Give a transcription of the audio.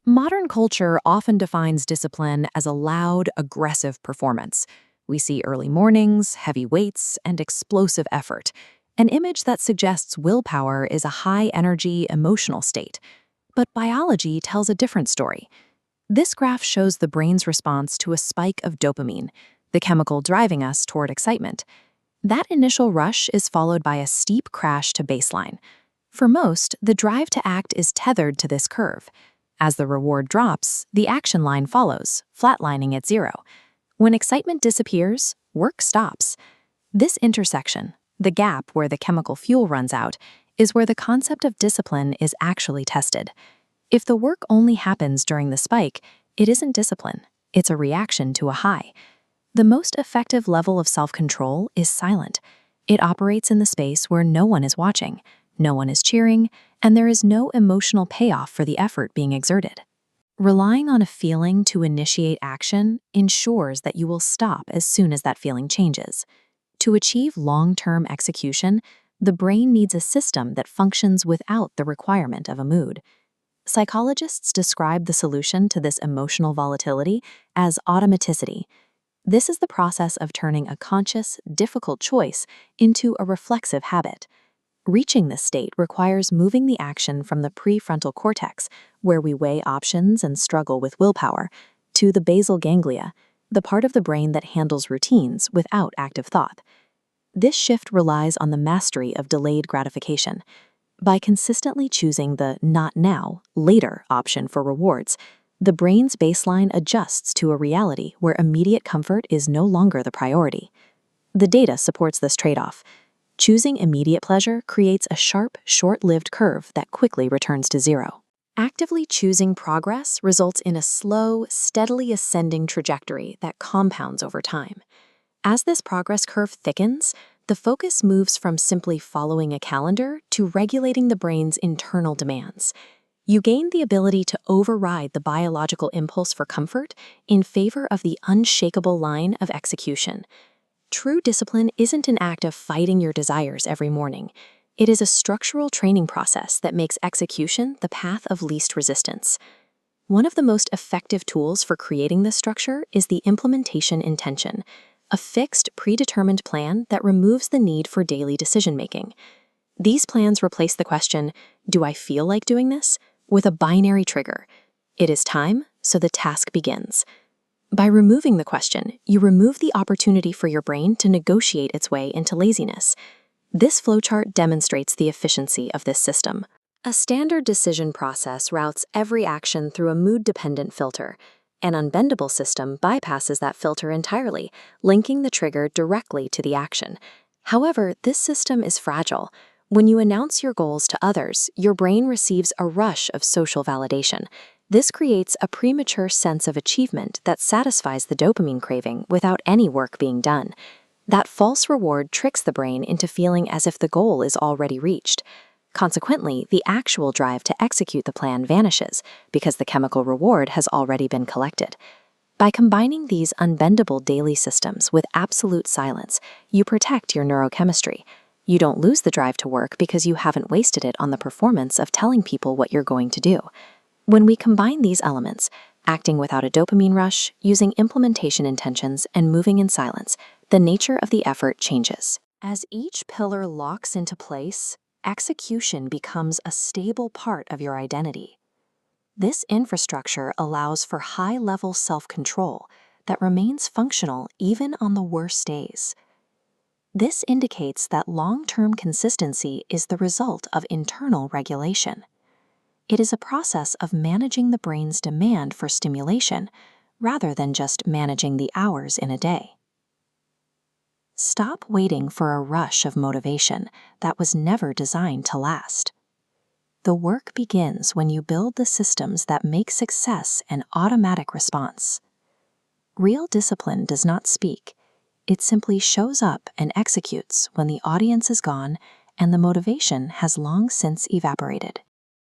Modern culture often defines discipline as a loud, aggressive performance. We see early mornings, heavy weights, and explosive effort, an image that suggests willpower is a high-energy, emotional state. But biology tells a different story. This graph shows the brain's response to a spike of dopamine, the chemical driving us toward excitement. That initial rush is followed by a steep crash to baseline. For most, the drive to act is tethered to this curve. As the reward drops, the action line follows, flatlining at zero. When excitement disappears, work stops. This intersection, the gap where the chemical fuel runs out, is where the concept of discipline is actually tested. If the work only happens during the spike, it isn't discipline, it's a reaction to a high. The most effective level of self-control is silent. It operates in the space where no one is watching, no one is cheering, and there is no emotional payoff for the effort being exerted. Relying on a feeling to initiate action ensures that you will stop as soon as that feeling changes. To achieve long-term execution, the brain needs a system that functions without the requirement of a mood. Psychologists describe the solution to this emotional volatility as automaticity. This is the process of turning a conscious, difficult choice into a reflexive habit. Reaching this state requires moving the action from the prefrontal cortex, where we weigh options and struggle with willpower, to the basal ganglia, the part of the brain that handles routines without active thought. This shift relies on the mastery of delayed gratification. By consistently choosing the not now, later option for rewards, the brain's baseline adjusts to a reality where immediate comfort is no longer the priority. The data supports this trade-off. Choosing immediate pleasure creates a sharp, short-lived curve that quickly returns to zero. Actively choosing progress results in a slow, steadily ascending trajectory that compounds over time. As this progress curve thickens, the focus moves from simply following a calendar to regulating the brain's internal demands. You gain the ability to override the biological impulse for comfort in favor of the unshakable line of execution. True discipline isn't an act of fighting your desires every morning. It is a structural training process that makes execution the path of least resistance. One of the most effective tools for creating this structure is the implementation intention, a fixed, predetermined plan that removes the need for daily decision-making. These plans replace the question, "Do I feel like doing this?" with a binary trigger. It is time, so the task begins. By removing the question, you remove the opportunity for your brain to negotiate its way into laziness. This flowchart demonstrates the efficiency of this system. A standard decision process routes every action through a mood-dependent filter. An unbendable system bypasses that filter entirely, linking the trigger directly to the action. However, this system is fragile. When you announce your goals to others, your brain receives a rush of social validation. This creates a premature sense of achievement that satisfies the dopamine craving without any work being done. That false reward tricks the brain into feeling as if the goal is already reached. Consequently, the actual drive to execute the plan vanishes because the chemical reward has already been collected. By combining these unbendable daily systems with absolute silence, you protect your neurochemistry. You don't lose the drive to work because you haven't wasted it on the performance of telling people what you're going to do. When we combine these elements, acting without a dopamine rush, using implementation intentions, and moving in silence, the nature of the effort changes. As each pillar locks into place, execution becomes a stable part of your identity. This infrastructure allows for high-level self-control that remains functional even on the worst days. This indicates that long-term consistency is the result of internal regulation. It is a process of managing the brain's demand for stimulation rather than just managing the hours in a day. Stop waiting for a rush of motivation that was never designed to last. The work begins when you build the systems that make success an automatic response. Real discipline does not speak. It simply shows up and executes when the audience is gone and the motivation has long since evaporated.